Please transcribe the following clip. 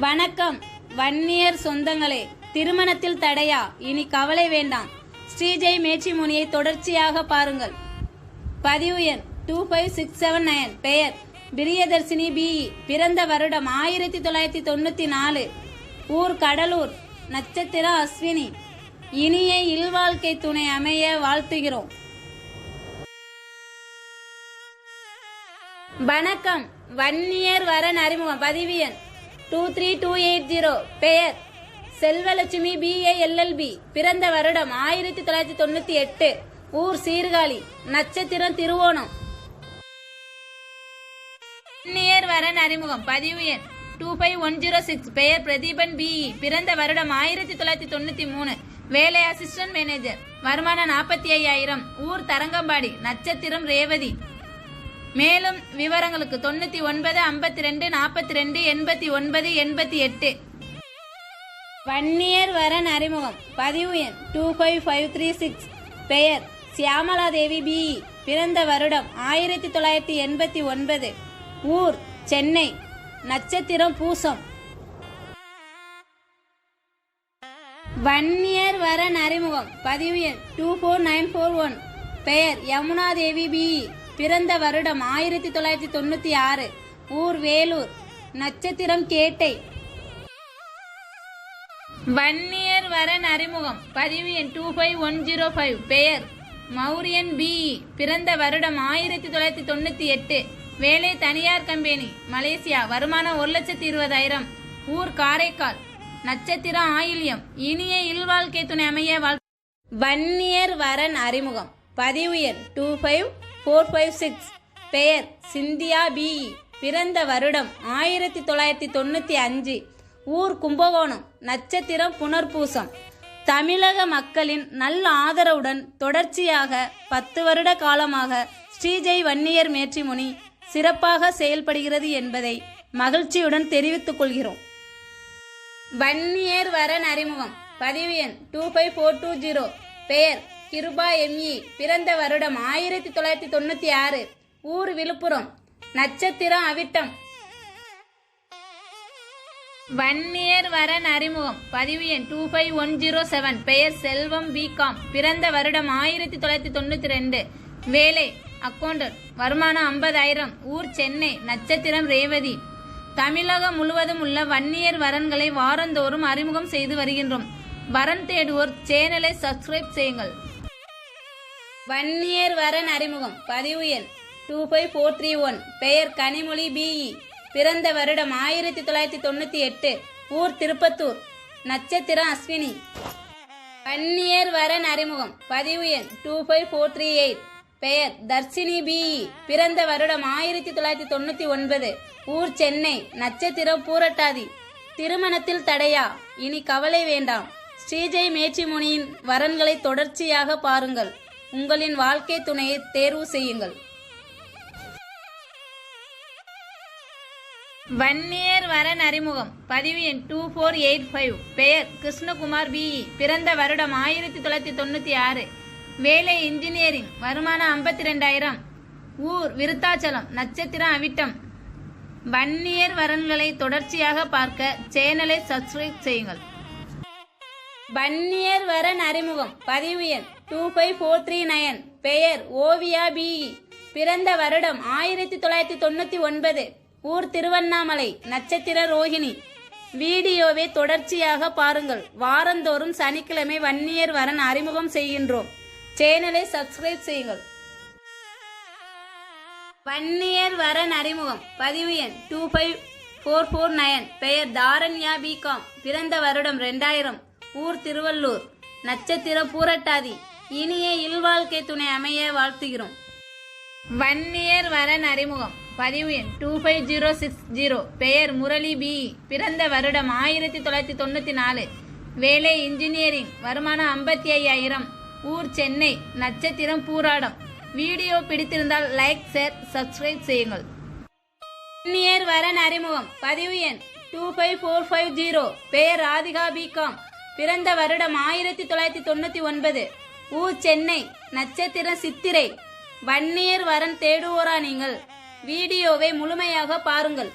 வணக்கம் வன்னியர் சொந்தங்களே, திருமணத்தில் தடையா? இனி கவலை வேண்டாம். ஸ்ரீஜெய் மேட்ரிமோனியை தொடர்ச்சியாக பாருங்கள். பதிவு எண் 25679. பெயர் பிரியதர்சினி பிஇ. பிறந்த வருடம் 1994. ஊர் கடலூர். நட்சத்திரம் அஸ்வினி. இனிய இல்வாழ்க்கை துணை அமைய வாழ்த்துகிறோம். வணக்கம் வன்னியர் வரன் அறிமுகம். பதிவு எண் 23280. பெயர் செல்வலட்சுமி பிஏ எல்எல்பி. பிறந்த வருடம் 1998. ஊர் சீர்காழி. நட்சத்திரம் திருவோணம். வன்னியர் வரன் அறிமுகம். பதிவு எண் 25106. பெயர் பிரதீபன் பிஇ. பிறந்த வருடம் 1993. வேலை அசிஸ்டன்ட் மேனேஜர். வருமானம் 45,000. ஊர் தரங்கம்பாடி. நட்சத்திரம் ரேவதி. மேலும் விவரங்களுக்கு 9952428988. வன்னியர் வரன் அறிமுகம். பதிவு எண் 25536. பெயர் சியாமலாதேவி பிஇ. பிறந்த வருடம் 1989. ஊர் சென்னை. நட்சத்திரம் பூசம். வன்னியர் வரன் அறிமுகம். பதிவு எண் 24941. பெயர் யமுனாதேவி பிஇ. பிறந்த வருடம் 1996. ஊர் வேலூர். நட்சத்திரம் கேட்டை. வன்னியர் வரன் அறிமுகம். பதிவு எண் 25105. பெயர் மௌரியன் பிஇ. பிறந்த வருடம் 1998. வேலை தனியார் கம்பெனி, மலேசியா. வருமானம் 1,20,000. ஊர் காரைக்கால். நட்சத்திரம் ஆயில்யம். இனிய இல்வாழ்க்கை துணை அமைய வன்னியர் வரன் அறிமுகம். பதிவு எண் 25456. பெயர் சிந்தியா பிஇ. பிறந்த வருடம் 1995. ஊர் கும்பகோணம். நட்சத்திரம் புனர்பூசம். தமிழக மக்களின் நல்ல ஆதரவுடன் தொடர்ச்சியாக 10 வருட காலமாக ஸ்ரீஜெய் வன்னியர் மேட்ரிமோனி சிறப்பாக செயல்படுகிறது என்பதை மகிழ்ச்சியுடன் தெரிவித்துக் கொள்கிறோம். வன்னியர் வரன் அறிமுகம். பதிவு எண் 25420. பெயர் கிருபா எம்இ. பிறந்த வருடம் 1996. ஊர் விழுப்புரம். நட்சத்திரம் அவிட்டம். வன்னியர் வரன் அறிமுகம். பதிவு எண் 25107. பெயர் செல்வம் பிகாம். பிறந்த வருடம் 1992. வேலை அக்கவுண்டன்ட். வருமானம் 50,000. ஊர் சென்னை. நட்சத்திரம் ரேவதி. தமிழகம் முழுவதும் உள்ள வன்னியர் வரன்களை வாரந்தோறும் அறிமுகம் செய்து வருகின்றோம். வரன் தேடுவோர் சேனலை சப்ஸ்கிரைப் செய்யுங்கள். வன்னியர் வரன் அறிமுகம். பதிவு எண் 25431. பெயர் கனிமொழி பிஇ. பிறந்த வருடம் 1998. ஊர் திருப்பத்தூர். நட்சத்திரம் அஸ்வினி. வன்னியர் வரன் அறிமுகம். பதிவு எண் 25438. பெயர் தர்சினி பிஇ. பிறந்த வருடம் 1999. ஊர் சென்னை. நட்சத்திரம் பூரட்டாதி. திருமணத்தில் தடையா? இனி கவலை வேண்டாம். ஸ்ரீஜெய் மேட்ரிமோனியின் வரன்களை தொடர்ச்சியாக பாருங்கள். உங்களின் வாழ்க்கை துணையை தேர்வு செய்யுங்கள். வன்னியர் வரன் அறிமுகம். பதிவு எண் 2485. பெயர் கிருஷ்ணகுமார் பிஇ. பிறந்த வருடம் 1996. வேலை இன்ஜினியரிங். வருமானம் 52,000. ஊர் விருத்தாச்சலம். நட்சத்திரம் அவிட்டம். வன்னியர் வரன்களை தொடர்ச்சியாக பார்க்க சேனலை சப்ஸ்கிரைப் செய்யுங்கள். வன்னியர் வரன் அறிமுகம். பதிவு எண் 25439. பெயர் ஓவியா பிஇ. பிறந்த வருடம் 1999. ஊர் திருவண்ணாமலை. நட்சத்திர ரோஹிணி. வீடியோவை தொடர்ச்சியாக பாருங்கள். வாரந்தோறும் சனிக்கிழமை வன்னியர் வரன் அறிமுகம் செய்கின்றோம். சேனலை சப்ஸ்கிரைப் செய்யுங்கள். வன்னியர் வரன் அறிமுகம். பதிவு எண் 25449. பெயர் தாரண்யா பிகாம். பிறந்த வருடம் 2000. ஊர் திருவள்ளூர். நட்சத்திரம் பூரட்டாதி. இனிய இல்வாழ்க்கை துணை அமைய வாழ்த்துகிறோம். வன்னியர் வரன் அறிமுகம். பதிவு எண் 25060. பெயர் முரளி பிஇ. பிறந்த வருடம் 1994. வேலை இன்ஜினியரிங். வருமானம் 55,000. ஊர் சென்னை. நட்சத்திரம் பூராடம். வீடியோ பிடித்திருந்தால் லைக், ஷேர், சப்ஸ்கிரைப் செய்யுங்கள். வன்னியர் வரன் அறிமுகம். பதிவு எண் 25450. பெயர் ராதிகா பிகாம். பிறந்த வருடம் 1999. ஊர் சென்னை. நட்சத்திரம் சித்திரை. வன்னியர் வரன் தேடுவோரா நீங்கள்? வீடியோவை முழுமையாக பாருங்கள்.